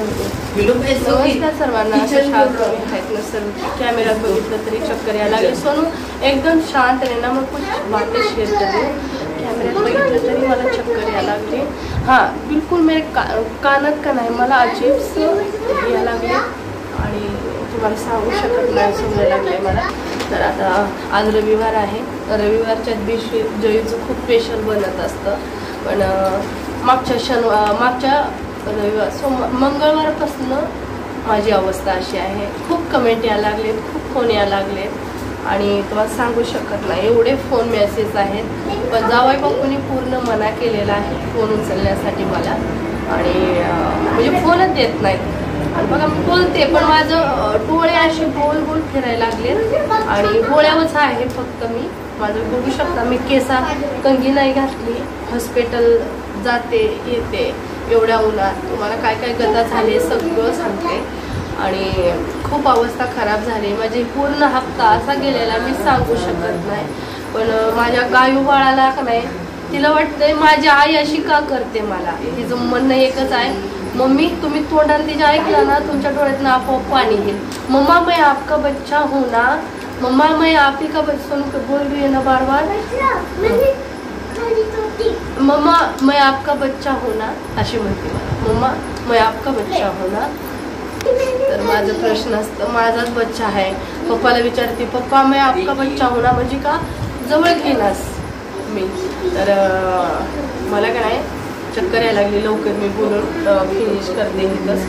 नमस्कार सर्वांना. कॅमेऱ्यात बघितलं तरी चक्कर यायला लागली. सोनू एकदम शांत आहे ना, मग कुछ बातें शेअर करू. कॅमेऱ्यात बघितलं तरी मला चक्कर यायला लागली. हां बिलकुल मेरे कानात का नाही, मला अजीब यायला लागले आणि तुम्हाला सांगू शकत नाही, समजायला लागले मला. तर आता आज रविवार आहे. रविवारच्या दिवशी जयूचं खूप स्पेशल बनत असतं. पण मागच्या रविवार मंगळवारपासून माझी अवस्था अशी आहे. खूप कमेंट यायला लागलेत, खूप फोन यायला लागलेत आणि तुम्हाला सांगू शकत नाही एवढे फोन मेसेज आहेत. पण जावई बापूंनी पूर्ण मना केलेला आहे फोन उचलण्यासाठी मला. आणि म्हणजे फोनच देत नाहीत. आणि बघा मी बोलते पण माझं डोळे असे गोल गोल फिरायला लागले आणि डोळ्यावरच आहे फक्त. मी माझं बघू शकता, मी केसा कंगी नाही घातली, हॉस्पिटल जाते येते एवढ्या उन्हात. तुम्हाला काय काय गदा झाले सगळं सांगते. आणि खूप अवस्था खराब झाली माझी. पूर्ण हप्ता असा गेलेला मी सांगू शकत नाही. पण माझ्या गायू बाळाला का नाही, तिला वाटतंय माझी आई अशी का करते. मला तिचं म्हणणं एकच आहे, मम्मी तुम्ही तोंडाने तिच्या ऐकलं ना तुमच्या डोळ्यातनं आपोआप पाणी येईल. मम्मा मैं आपका बच्चा हूँ ना, मम्मा मैं आप ही का बच्चा बोल रही है ना बार बार. मम्मा मैं आपका बच्चा हूँ ना अशी म्हणते मला. मम्मा मैं आपका बच्चा हूँ ना. तर माझं प्रश्न असतं, माझाच बच्चा आहे. पप्पाला विचारते पप्पा मैं आपका बच्चा हूँ ना म्हणजे का जवळ घेनास मी. तर मला काय चक्कर यायला लागली. लवकर मी बोलून फिनिश करते इथंच.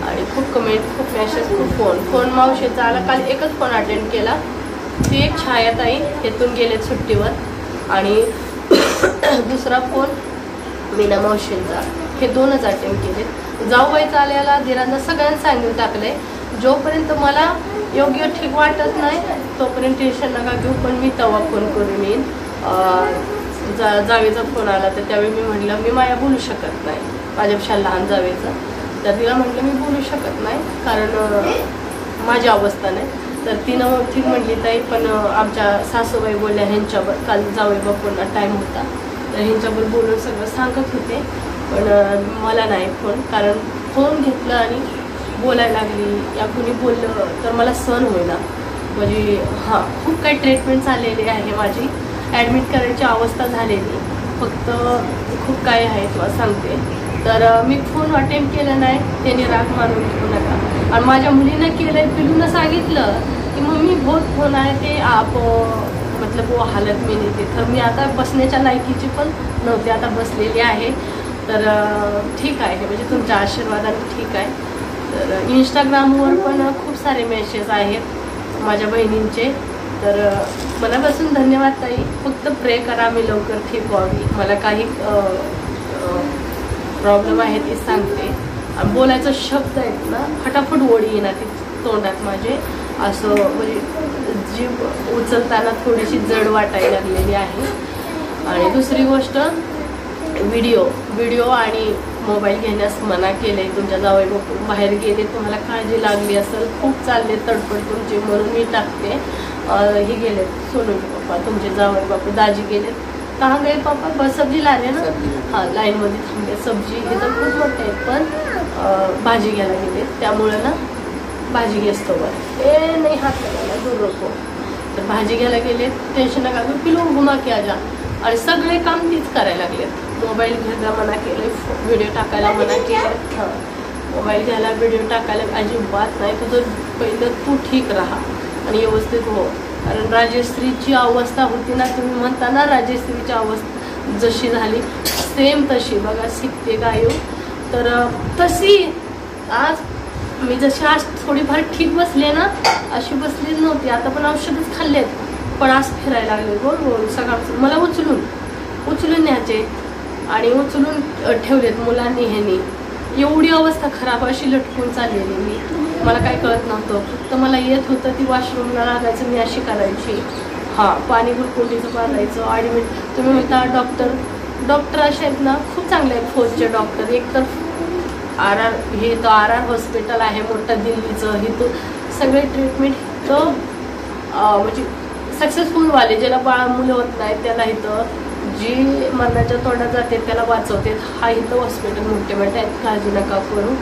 आणि खूप कमेंट, खूप मेसेज, खूप फोन मावशीचा आला. काल एकच फोन अटेंड केला. ती एक छायाताई येथून गेलेत सुट्टीवर. आणि दुसरा फोन मीना मावशींचा. हे दोनच अटेंड केलेत. जाऊबाईचा आल्याला धीरांना सगळ्यांना सांगून टाकलंय, जोपर्यंत मला योग्य ठीक वाटत नाही तोपर्यंत टेन्शन नका घेऊ. पण मी तेव्हा फोन करून येईन. जावेचा फोन आला तर त्यावेळी मी म्हटलं मी माया बोलू शकत नाही, माझ्यापेक्षा लहान जावेचा. तर तिला म्हटलं मी बोलू शकत नाही कारण माझी अवस्था नाही. तर तिनं ठीक म्हटली ताई, पण आमच्या सासूबाई बोलल्या ह्यांच्यावर. काल जावई बापूंना टाईम होता तर ह्यांच्यावर बोलून सगळं सांगत होते. पण मला नाही फोन, कारण फोन घेतलं आणि बोलायला लागली या कुणी बोललं तर मला सहन होईना. म्हणजे हां खूप काही ट्रीटमेंट झालेली आहे माझी. ॲडमिट करायची अवस्था झालेली. फक्त खूप काय आहे तुम्हाला सांगते. तर मी फोन अटेंड केला नाही, त्याने राग मानून घेऊ नका. आणि माझ्या मुलीनं केलं आहे, पिलूनं सांगितलं की मम्मी बहुत फोन आहे ते आप मतलब वो हालत में नाही ते. तर मी आता बसण्याच्या लायकीची पण नव्हते, आता बसलेली आहे. तर ठीक आहे, म्हणजे तुमच्या आशीर्वादाने ठीक आहे. तर इंस्टाग्रामवर पण खूप सारे मेसेज आहेत माझ्या बहिणींचे. तर मनापासून धन्यवाद ताई. फक्त प्रे करा मी लवकर ठीक व्हावी. मला काही प्रॉब्लेम आहे ते सांगते. आणि बोलायचं शब्द आहेत ना फटाफट ओढी येणार ती तोंडात माझे. असं म्हणजे जीभ उचलताना थोडीशी जड वाटायला लागलेली आहे. आणि दुसरी गोष्ट व्हिडिओ आणि मोबाईल घेण्यास मना केले. तुमच्या जावई बापू बाहेर गेले, तुम्हाला काळजी लागली असेल, खूप चालले तडफड तुमची म्हणून मी टाकते. हे गेलेत सोनूचे पप्पा, तुमचे जावई बापू दाजी गेलेत. कहाँ गए पापा? बस सब्जी ला रहे ना. हां लाईनमध्ये थांबले. सब्जी इथं खूप मोठे आहेत पण भाजी घ्यायला गेले, त्यामुळे ना भाजी घेस्तोवर ए नाही हात लगायला दूर रखो. तर भाजी घ्यायला गेले. टेन्शन नका घेऊ, पिलो घुमा की आजा. आणि सगळे काम तीच करायला लागलेत. मोबाईल घ्यायला मना केले, व्हिडिओ टाकायला मना केले. हां मोबाईल घ्यायला व्हिडिओ टाकायला अजिबात नाही. तुझं पहिलं तू ठीक राहा आणि व्यवस्थित हो. कारण राजश्रीची अवस्था होती ना, तुम्ही म्हणता ना राजश्रीची अवस्था जशी झाली सेम तशी बघा शिकते गायू. तर तशी आज मी जशी आज थोडीफार ठीक बसले ना अशी बसलीच नव्हती. आता पण औषधच खाल्लेत पण आज फिरायला लागले गोल गोल. सकाळचं मला उचलून न्यायचे आणि उचलून ठेवलेत मुलांनी ह्यांनी. एवढी अवस्था खराब अशी लटकून चाललेली मी. मला काय कळत नव्हतं. फक्त मला येत होतं ती वॉशरूमला लागायचं मी अशी करायची. हां पाणी गुळकोंडीचं पाजायचं. ॲडमिट तुम्ही म्हणता डॉक्टर असे आहेत ना खूप चांगले आहेत फौजचे डॉक्टर. एकतर हे तर आर हॉस्पिटल आहे मोठं दिल्लीचं. हे तो सगळे ट्रीटमेंट तर म्हणजे सक्सेसफुलवाले ज्याला मुलं होत नाही त्याला इथं जी मरणाच्या तोंडात जाते त्याला वाचवते. हा इथं हॉस्पिटल मोठे आहेत, काळजी नका करू.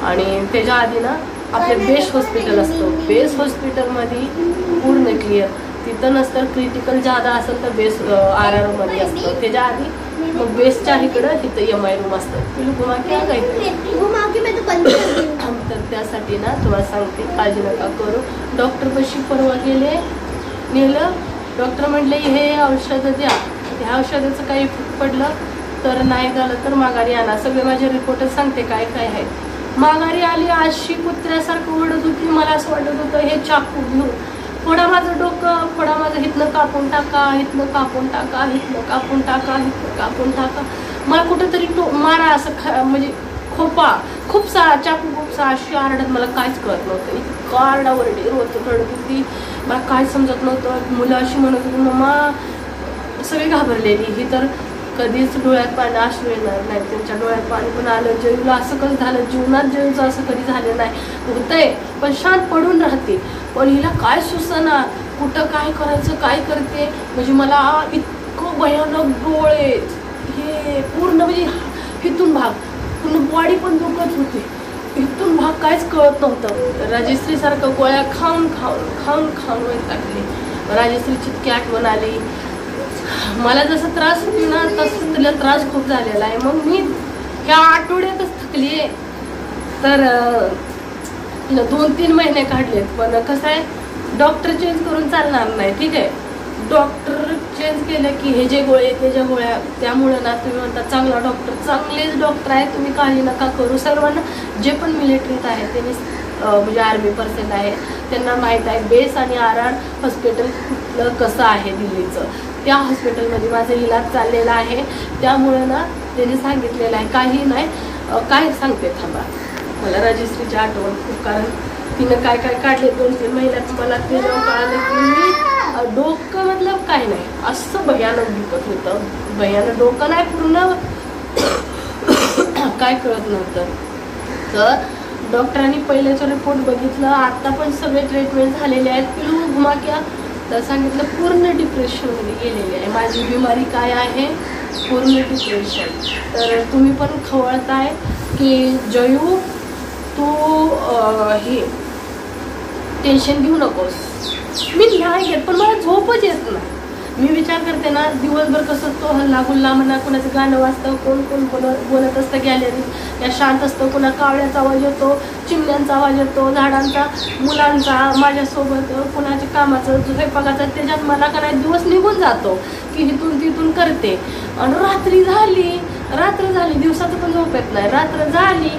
आणि त्याच्या आधी ना आपले बेस्ट हॉस्पिटल असतो, बेस्ट हॉस्पिटलमध्ये पूर्ण क्लिअर, तिथं नसतं क्रिटिकल जादा असेल तर बेस्ट RR मध्ये असतं, त्याच्या आधी मग बेस्टच्या इकडं तिथं MI रूम असतं. तुला घुमा क्या तर त्यासाठी ना तुम्हाला सांगते काळजी नका करू. डॉक्टर पशी परवा नेलं, डॉक्टर म्हटले हे औषधं द्या, ह्या औषधाचं काही इफेक्ट पडलं तर नाही झालं तर माघारी आणा. सगळे माझे रिपोर्टच सांगते काय काय आहे. माघारी आली अशी कुत्र्यासारखं ओढत होती, मला असं वाटत होतं हे चाकू घेऊन फोडा माझं डोकं, फोडा माझं हिथनं कापून टाका, हिथनं कापून टाका, हिथनं कापून टाका, हिथनं कापून टाका. मला कुठंतरी मारा असं म्हणजे खोपा खूप सारा चाकू खूप सारा अशी आरडत मला काहीच कळत नव्हतं. इतकं आरडावरडी रडत होती, मला काय समजत नव्हतं. मुलं अशी म्हणत होती मम्मा, सगळी घाबरलेली. ही तर कधीच डोळ्यात पाणी अश्रू येणार नाही, त्यांच्या डोळ्यात पाणी पण आलं. जयूला असं कसं झालं, जीवनात जयूचं असं कधी झालं नाही. होतंय पण शांत पडून राहते, पण हिला काय सुचना, कुठं काय करायचं, काय करते. म्हणजे मला इतकं भयानक डोळे, हे पूर्ण म्हणजे इथून भाग पूर्ण बॉडी पण दुखत होती, इथून भाग काहीच कळत नव्हतं. राजश्री सारखं गोळ्या खाऊन खाऊन खाऊन खाऊन वैतागली. राजश्रीची इतकी आठवण आली. मला जसं त्रास होती ना तसं तिला त्रास खूप झालेला आहे. मग मी ह्या आठवड्यातच थकली आहे, तर तिला 2-3 महिने काढलेत. पण कसं आहे, डॉक्टर चेंज करून चालणार नाही. ठीक आहे, डॉक्टर चेंज केलं की हे जे गोळे त्याच्या गोळ्या, त्यामुळं ना तुम्ही म्हणता चांगला डॉक्टर, चांगलेच डॉक्टर आहे, तुम्ही काळजी नका करू. सर्वांना जे पण मिलिटरीत आहे त्यांनी म्हणजे आर्मी पर्सेंट आहे त्यांना माहीत आहे बेस आणि RR हॉस्पिटल कुठलं कसं आहे दिल्लीचं. त्या हॉस्पिटलमध्ये माझा इलाज चाललेला आहे, त्यामुळं ना त्यांनी सांगितलेलं आहे. काही नाही, काय सांगते थांबा. मला राजश्रीची आठवण खूप, कारण तिनं काय काय काढले 2-3 महिन्यात. मला ते जेव्हा कळालं की मी डोकं मतलब काय नाही, असं भयानक दुखत होतं. भयानक डोकं नाही, पूर्ण काय कळत नव्हतं. तर डॉक्टरांनी पहिल्याचं रिपोर्ट बघितलं, आता पण सगळे ट्रीटमेंट झालेले आहेत. पिलू घुमा क्या, तर सांगितलं पूर्ण डिप्रेशनमध्ये गेलेली आहे. माझी बिमारी काय आहे, पूर्ण डिप्रेशन. तर तुम्ही पण खवळताय की जयू तू हे टेन्शन घेऊ नकोस. मी नाही घेत, पण मला झोपच येत नाही. मी विचार करते ना दिवसभर कसं तो हल्ला गुल्ला म्हणा, कोणाचं गाणं वाजतं, कोण कोण बोलत असतं गॅलरीत, या शांत असतं, कोणा कावळ्याचा आवाज येतो, चिमण्यांचा आवाज येतो, झाडांचा, मुलांचा माझ्यासोबत, कोणाच्या कामाचं स्वयंपाकाचं, त्याच्यात मला का नाही दिवस निघून जातो की इथून तिथून करते. आणि रात्र झाली दिवसाचं पण झोप येत नाही, रात्र झाली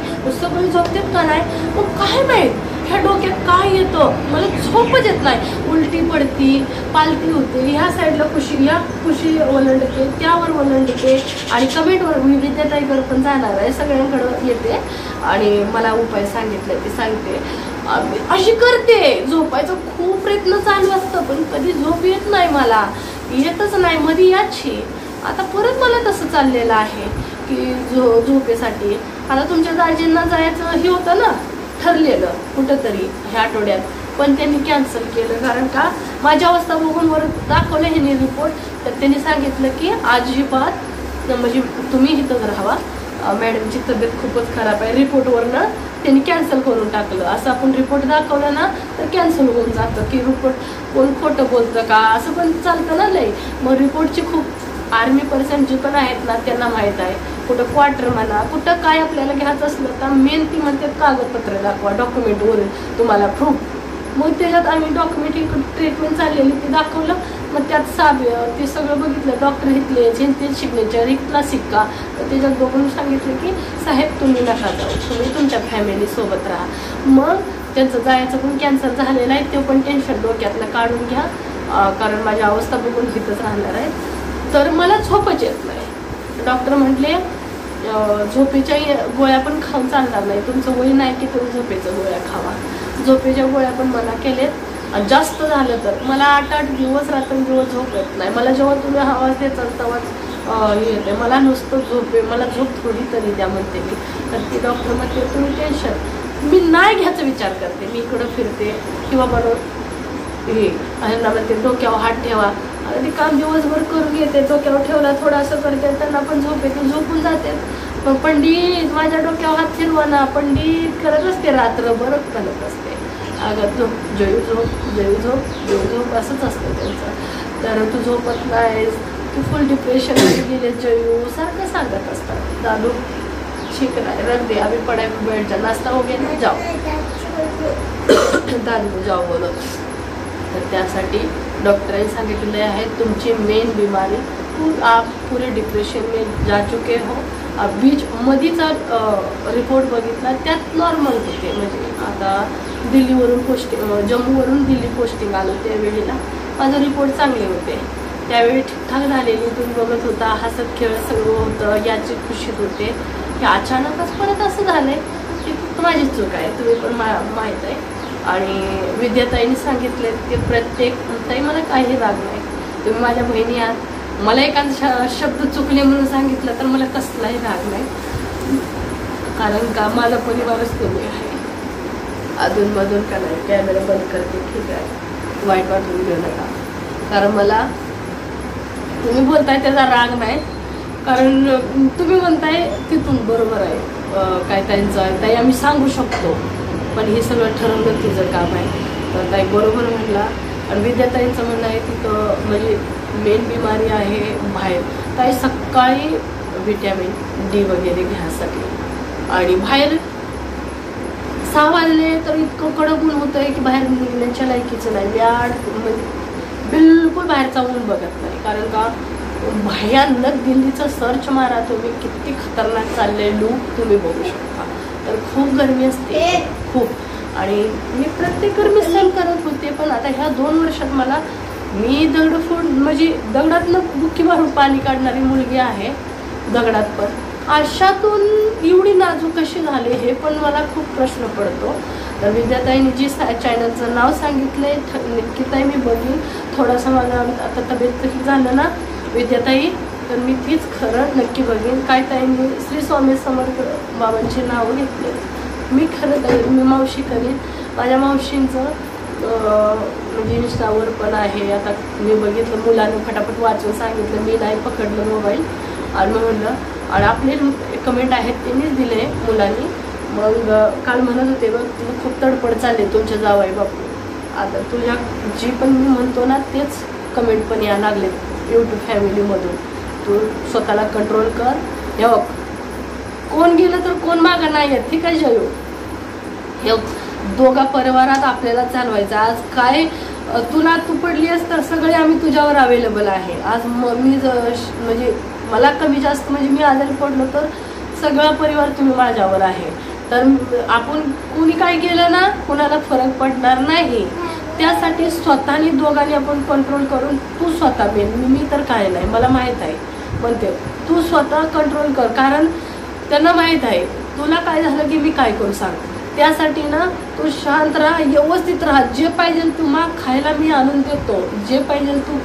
सगळी झोपतेत का नाही. मग काय माहीत ह्या डोक्यात काय येतं, मला झोपच येत नाही. उलटी पडती, पालती होते, ह्या साईडला कुशी ओलंडते, त्यावर ओलंडते. आणि कमेंटवर मी विद्याताईकडे पण जाणार आहे, सगळ्यांकडं येते आणि मला उपाय सांगितले ते सांगते. अशी करते, झोपायचं खूप प्रयत्न चालू असतं पण कधी झोप येत नाही, मला येतच नाही. मध्ये याची आता परत मला तसं चाललेलं आहे की झोपेसाठी. आता तुमच्या दाजींना जायचं हे होतं ना ठरलेलं कुठंतरी ह्या आठवड्यात, पण त्यांनी कॅन्सल केलं. कारण का माझी अवस्था बघून वर दाखवलं ह्यांनी रिपोर्ट, तर त्यांनी सांगितलं की अजिबात म्हणजे तुम्ही इथंच राहावा, मॅडमची तब्येत खूपच खराब आहे. रिपोर्टवरनं त्यांनी कॅन्सल करून टाकलं. असं आपण रिपोर्ट दाखवलं ना तर कॅन्सल होऊन जातं की रिपोर्ट कोण खोटं बोलतं का, असं पण चालतं ना लई. मग रिपोर्टची खूप आर्मी पर्सेंट जे पण आहेत ना त्यांना माहीत आहे, कुठं क्वार्टर म्हणा, कुठं काय आपल्याला घ्यायचं असलं तर मेन ती म्हणते कागदपत्र दाखवा, डॉक्युमेंटवरून तुम्हाला प्रूफ. मग त्याच्यात आम्ही डॉक्युमेंट ट्रीटमेंट चाललेली ते दाखवलं. मग त्यात ते सगळं बघितलं, डॉक्टर इथले ज्यांचे सिग्नेचर इथला सिक्का, तर त्याच्यात बघून सांगितलं की साहेब तुम्ही नका जाऊ, तुम्ही तुमच्या फॅमिलीसोबत राहा. मग त्यांचं जायचं पण कॅन्सल झालेलं आहे, ते पण टेन्शन डोक्यातलं काढून घ्या, कारण माझी अवस्था बघून तिथंच राहणार आहे. तर मला झोपच येत नाही. डॉक्टर म्हटले झोपेच्या गोळ्या पण खाऊन चालणार नाही, तुमचं वय नाही की तुम्ही झोपेच्या गोळ्या खावा. झोपेच्या गोळ्या पण मला केलेत. जास्त झालं तर मला 8-8 दिवस रात्रंदिवस झोप येत नाही. मला जेव्हा तुम्ही आवाज देताल तेव्हाच हे येते, मला नुसतं मला झोप थोडी तरी द्या म्हणते मी. तर ती डॉक्टर म्हणते तुम्ही टेन्शन मी नाही घ्यायचा विचार करते, मी इकडं फिरते किंवा बरोबर हे त्यांना म्हणते डोक्यावर हात ठेवा, ते काम दिवसभर करून घेते, डोक्यावर ठेवला थोडंसं करते, त्यांना पण झोप येते, झोपून जाते. पण पंडित माझ्या डोक्यावर हात फिरवा ना, पंडित करत असते रात्रभर करत असते. अगं झोप जयू झोप जयू झोप जयू झोप असंच असतं त्यांचं. तर तू झोपत नाहीस, तू फुल डिप्रेशनमध्ये गेले जयू, सारखं सांगत असतात. दादू ठीक आहे रख दे, अभी पढ़ाई में बैठ जा, नाश्ता हो गया ना, जाओ दादू जाओ बोलत. तर त्यासाठी डॉक्टरांनी सांगितलेले आहे तुमची मेन बीमारी, आप पूरे डिप्रेशन में जा चुके हो. बीच मधीचा रिपोर्ट बघितला त्यात नॉर्मल होते. म्हणजे आता दिल्लीवरून पोस्टिंग, जम्मूवरून दिल्ली पोस्टिंग आलं त्यावेळेला माझं रिपोर्ट चांगले होते. त्यावेळी ठीकठाक झालेली, तुम्ही बघत होता, हसत खेळत सगळं होतं, याची खुशीत होते. हे अचानकच परत असं झालं आहे की फक्त माझीच चूक आहे, तुम्ही पण माहीत आहे. आणि विद्याताईंनी सांगितले की प्रत्येक ताई मला काही राग नाही, तुम्ही माझ्या बहिणी आहात, मला एखादा शब्द चुकले म्हणून सांगितलं तर मला कसलाही राग नाही, कारण का माझा परिवारच तुम्ही आहे. अधूनमधून का नाही कॅमेरा बंद करते, ठीक आहे, वाईट वाटून घेऊ नका. कारण मला तुम्ही बोलताय त्याचा राग नाही, कारण तुम्ही म्हणताय तिथून बरोबर आहे. काय त्यांचं ताई आम्ही सांगू शकतो, पण हे सगळं ठरवणं तुझं काम आहे. तर ताई बरोबर म्हणला. आणि विद्याताईंचं म्हणणं आहे तिथं म्हणजे मेन बिमारी आहे बाहेर. ताई सकाळी विटॅमिन डी वगैरे घ्यायसाठी, आणि बाहेर 6 वाजले तर इतकं कडक ऊन होतं आहे की बाहेर निघण्याच्या लायकीचं नाही. व्याड म्हणजे बिलकुल बाहेरचा ऊन बघत नाही, कारण का भयानक दिल्लीचं सर्च मारा तुम्ही, किती खतरनाक चाललंय लूक तुम्ही बघू शकता. तर खूप गरमी असते खूप, आणि मी प्रत्येक गरमी सहन करत होते. पण आता ह्या 2 वर्षात मला, मी दगडफोड म्हणजे दगडातनं बुक्की भरून पाणी काढणारी मुलगी आहे दगडात, पण अशातून एवढी नाजूक कशी झाली हे पण मला खूप प्रश्न पडतो. तर विद्याताईंनी जी चॅनलचं नाव सांगितलंय नक्की ताई मी बघीन. थोडासा माझा आता तब्येत झालं ना विद्याताई, तर मी तीच खरं नक्की बघेन. काय ताईंनी श्री स्वामी समर्थ बाबांचे नाव घेतले, मी खरं ताई मी मावशी करीन. माझ्या मावशींचं म्हणजे इंस्टावर पण आहे. आता मी बघितलं मुलांनी फटाफट वाचून सांगितलं, मी नाही पकडलं मोबाईल. आणि मग म्हणलं, आणि आपले कमेंट आहेत त्यांनीच दिले मुलांनी. मग काल म्हणत होते बघ तुला खूप तडपड चालले तुमच्या जावई बापू. आता तुझ्या जी पण मी म्हणतो ना तेच कमेंट पण या लागले यूट्यूब फॅमिलीमधून. तू स्वतःला कंट्रोल कर. हे बघ कोण गेलं तर कोण मागं नाही आहेत, ठीक आहे जयू. हे दोघा परिवारात आपल्याला चालवायचं. आज काय तुला तू पडलीस तर सगळे आम्ही तुझ्यावर अवेलेबल आहे. आज मी म्हणजे मला कमी जास्त म्हणजे मी आजारी पडलो तर सगळा परिवार तुम्ही माझ्यावर आहे. तर आपण कुणी काय केलं ना कुणाला फरक पडणार नाही. त्यासाठी स्वतःनी दोघांनी आपण कंट्रोल करून, तू स्वतः मी तर काय नाही मला माहीत आहे म्हणते, तू स्वतः कंट्रोल कर. कारण त्यांना माहीत आहे तुला काय झालं की मी काय करू सांग. त्यासाठी ना तू शांत राहा, व्यवस्थित राहा. जे पाहिजे तू माग खायला मी आणून देतो, जे पाहिजे तू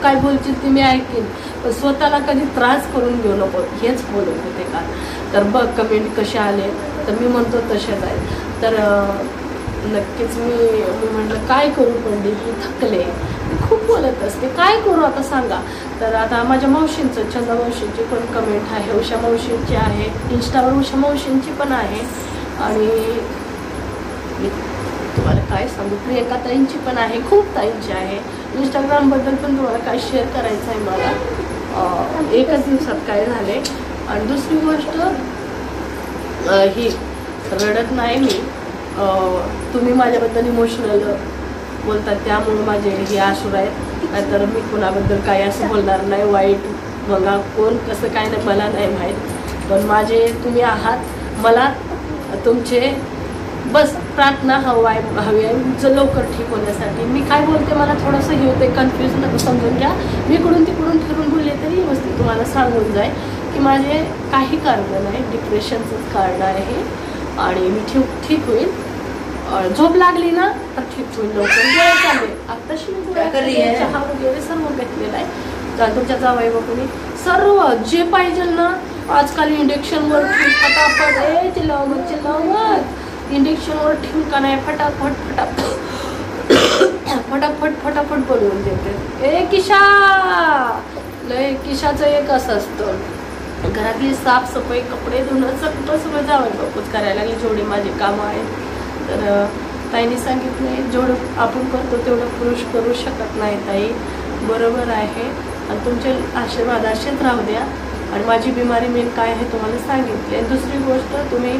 काय बोलशील ते मी ऐकेन, पण स्वतःला कधी त्रास करून घेऊ नको, हेच बोलत होते का. तर बघ कमेंट कसे आले, तर मी म्हणतो तसेच आहे. तर नक्कीच मी म्हटलं काय करू पंडित, मी थकले, खूप बोलत असते, काय करू आता सांगा. तर आता माझ्या मावशींचं, चंदा मावशींची पण कमेंट आहे, उषा मावशींची आहे, इंस्टावर उषा मावशींची पण आहे, आणि मी तुम्हाला काय सांगू प्रियंका ताईंची पण आहे, खूप ताईंची आहे. इंस्टाग्रामबद्दल पण तुम्हाला काय शेअर करायचं आहे मला. एकच दिवसात काय झाले. आणि दुसरी गोष्ट ही रडत नाही मी, तुम्ही माझ्याबद्दल इमोशनल बोलतात त्यामुळे माझे हे आसूर आहेत. नाहीतर मी कोणाबद्दल काय असं बोलणार नाही वाईट. बघा कोण कसं काय नाही मला नाही माहीत, पण माझे तुम्ही आहात. मला तुमचे बस प्रार्थना हवी आहे तुमचं लवकर ठीक होण्यासाठी. मी काय बोलते मला थोडंसं हे होते, कन्फ्यूज नको समजून घ्या. मी इकडून तिकडून फिरून बोलले तरी व्यवस्थित तुम्हाला सांगून जाईल की माझे काही कारण नाही, डिप्रेशनचंच कारण आहे. आणि मी ठीक होईल. झोप लागली ना तर ठीक होईल लवकर. वेळ चालेल आत्ताशी मी चहा वगैरे सर्व घेतलेला आहे. तुमच्या जावई बापूनी सर्व जे पाहिजे ना, आजकाल इंडक्शनवर फटाफट चिल्लावत इंडक्शनवर ठेवून का नाही फटाफट बनवून देते. ए किशा लय किशाचं एक असं असतं घरातली साफसफाई, कपडे धुणं सगळं जावई बापूच करायला लागले, जेवढे माझे कामं आहेत. तर ताईने सांगितले जेवढं आपण करतो तेवढं पुरुष करू शकत नाही ताई, बरोबर आहे. आणि तुमचे आशीर्वाद असेच राहू द्या. आणि माझी बिमारी मेन काय आहे तुम्हाला सांगितले. आणि दुसरी गोष्ट, तुम्ही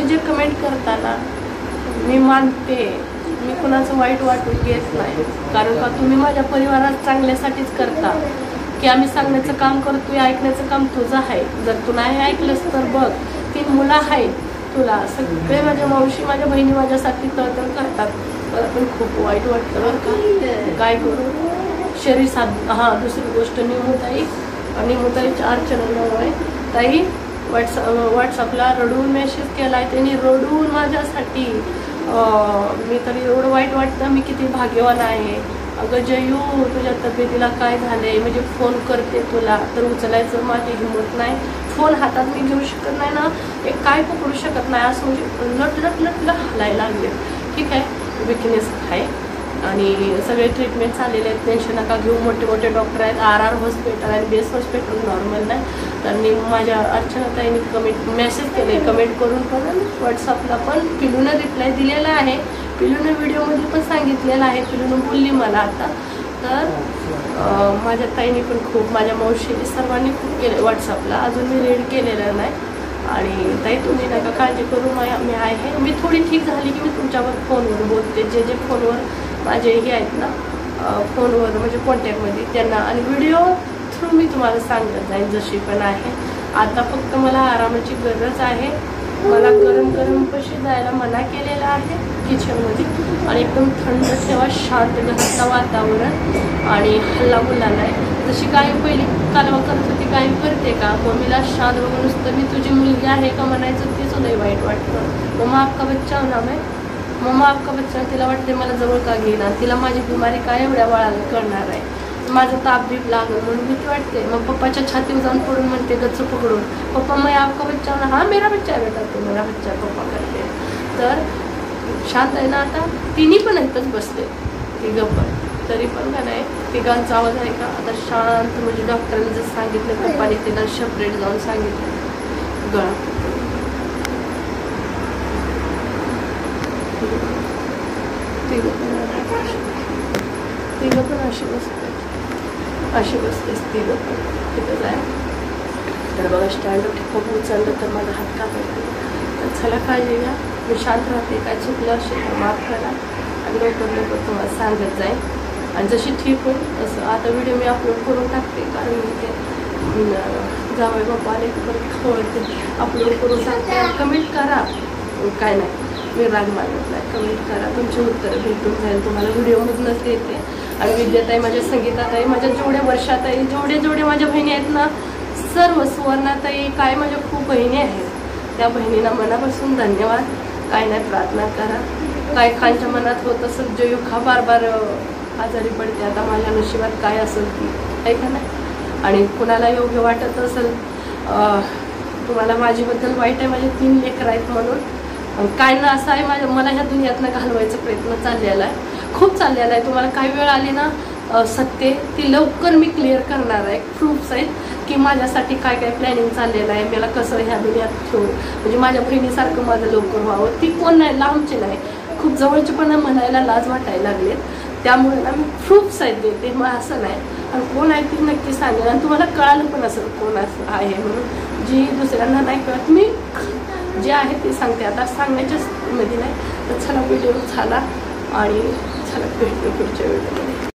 जे कमेंट करता ना, मी मानते, मी कुणाचं वाईट वाटून घेत नाही. कारण का तुम्ही माझ्या परिवारात चांगल्यासाठीच करता, की आम्ही सांगण्याचं काम करतोय, ऐकण्याचं काम तुझं आहे. जर तू नाही ऐकलंस तर बघ, 3 मुलं आहेत तुला, सगळे माझ्या मावशी, माझ्या बहिणी माझ्यासाठी तळतळ करतात. मला पण खूप वाईट वाटतं बरं का, काय करू, शरीर साथ. हां, दुसरी गोष्ट, निमुताईच्या अर्चना नाव आहे ताई. व्हॉट्सअपला रडून मेसेज केला आहे त्यांनी, रडून माझ्यासाठी. मी तरी एवढं वाईट वाटतं, मी किती भाग्यवान आहे. अगं जयू, तुझ्या तब्येतीला काय झालंय, म्हणजे फोन करते तुला तर उचलायचं माझी हिंमत नाही, फोन हातात मी घेऊ शकत नाही ना, एक काय पकडू शकत नाही, असं म्हणजे लट हलायला लागले. ठीक आहे, विकनेस आहे. आणि सगळे ट्रीटमेंट चाललेले आहेत, टेन्शन नका घेऊ. मोठे डॉक्टर आहेत, RR हॉस्पिटल आणि बेस हॉस्पिटल, नॉर्मल नाही. त्यांनी माझ्या अर्चनाताईंनी मेसेज केले, कमेंट करून पण व्हॉट्सअपला पण पिलूनं रिप्लाय दिलेला आहे. पिलूनं व्हिडिओमध्ये पण सांगितलेलं आहे, पिलूनं बोलली मला आता. तर माझ्या ताईने पण खूप, माझ्या मावशीने, सर्वांनी खूप केलं व्हॉट्सअपला. अजून मी रीड केलेलं नाही. आणि ताई तुम्ही नका काळजी करू, मी आहे. मी थोडी ठीक झाली की मी तुमच्यावर फोनवर बोलते, जे फोनवर माझे हे आहेत ना, फोनवर म्हणजे कॉन्टॅक्टमध्ये त्यांना, आणि व्हिडिओ थ्रू मी तुम्हाला सांगत जाईन जशी पण आहे. आता फक्त मला आरामाची गरज आहे. मला गरम पशी जायला मना केलेला आहे किचनमध्ये. आणि एकदम थंड ठेवा, शांत घरातलं वातावरण, आणि हल्ला मुला नाही. जशी गाय पहिली कालवा करत होती, गाय करते का, मम्मीला शांत बघून नुसतं मी तुझी मुलगी आहे का म्हणायचं, ते सुद्धा वाईट वाटतं. मम्मा आपका बच्चा नाम आहे, मम्मा आपका बच्चा. तिला वाटते मला जवळ का घेणार, तिला माझी बिमारी काय एवढ्या बाळाला करणार आहे, माझं ताप बीप लागल म्हणून भीती वाटते. मग पप्पाच्या छातीवर जाऊन पडून म्हणते गच्च पकडून, पप्पा मैं आपका बच्चा ना, हाँ मेरा बच्चा आहे बेटा, तो मेरा बच्चा पप्पा करते. तर शांत आहे ना. आता तिन्ही पण इथंच बसले, तिघं पण, तरी पण का नाही, तिघांचा आवाज आहे का आता शांत. म्हणजे डॉक्टरांनी जर सांगितलं, पप्पाने तिला सेपरेट जाऊन सांगितलं गळा. तिघं पण अशी बसतेस तिघं पण तिथं जाय. तर बघा, स्टँडवर खूप उचललं तर माझा हात कापायला. तर चला काळजी घ्या, मी शांत राहते. काय चुकलं असेल तर माफ करा, आणि लवकर तुम्हाला सांगत जाईल. आणि जशी ठीक होईल तसं आता व्हिडिओ मी अपलोड करून टाकते, कारण ते जावई बापा आले की परत खवळते, अपलोड करून सांगते. कमेंट करा, काय नाही, मी राग मानत नाही. कमेंट करा, तुमची उत्तरं भेटून जाईल तुम्हाला, व्हिडिओमधूनच देते. आणि विद्याताई, माझ्या संगीताताई, माझ्या जेवढ्या वर्षाताई, जेवढे माझ्या बहिणी आहेत ना, सर्व सुवर्णाताई, काय माझ्या खूप बहिणी आहेत, त्या बहिणींना मनापासून धन्यवाद. काय नाही, प्रार्थना करा. काय खांच्या मनात होत असेल, जयू खा बार आजारी पडते, आता माझ्या नशिबात काय असेल ती, आहे का नाही. आणि कुणाला योग्य वाटत असेल, तुम्हाला माझ्याबद्दल वाईट आहे, माझे 3 लेकरं आहेत म्हणून, काय ना असं आहे, मला ह्या दुनियातनं घालवायचा प्रयत्न चाललेला आहे, खूप चाललेला आहे. तुम्हाला काही वेळ आली ना सत्य, ती लवकर मी क्लिअर करणार आहे. प्रूफ्स आहेत की माझ्यासाठी काय प्लॅनिंग चाललेलं आहे, मला कसं ह्या दुनियात ठेवून, म्हणजे माझ्या बहिणीसारखं माझं लवकर व्हावं. ती कोण नाही, लांबचे नाही, खूप जवळचे पण म्हणायला लाज वाटायला लागलेत. त्यामुळे ना मी प्रूफ्स आहेत देते, मग असं नाही. आणि कोण आहे ती नक्की सांगेल, आणि तुम्हाला कळालं पण असेल कोण असं आहे म्हणून. जी दुसऱ्यांना नाही कळत, मी जे आहे ते सांगते. आता सांगण्याच्याच मध्ये नाही. तर चला, व्हिडिओ झाला, आणि चला भेटतो पुढच्या व्हिडिओमध्ये.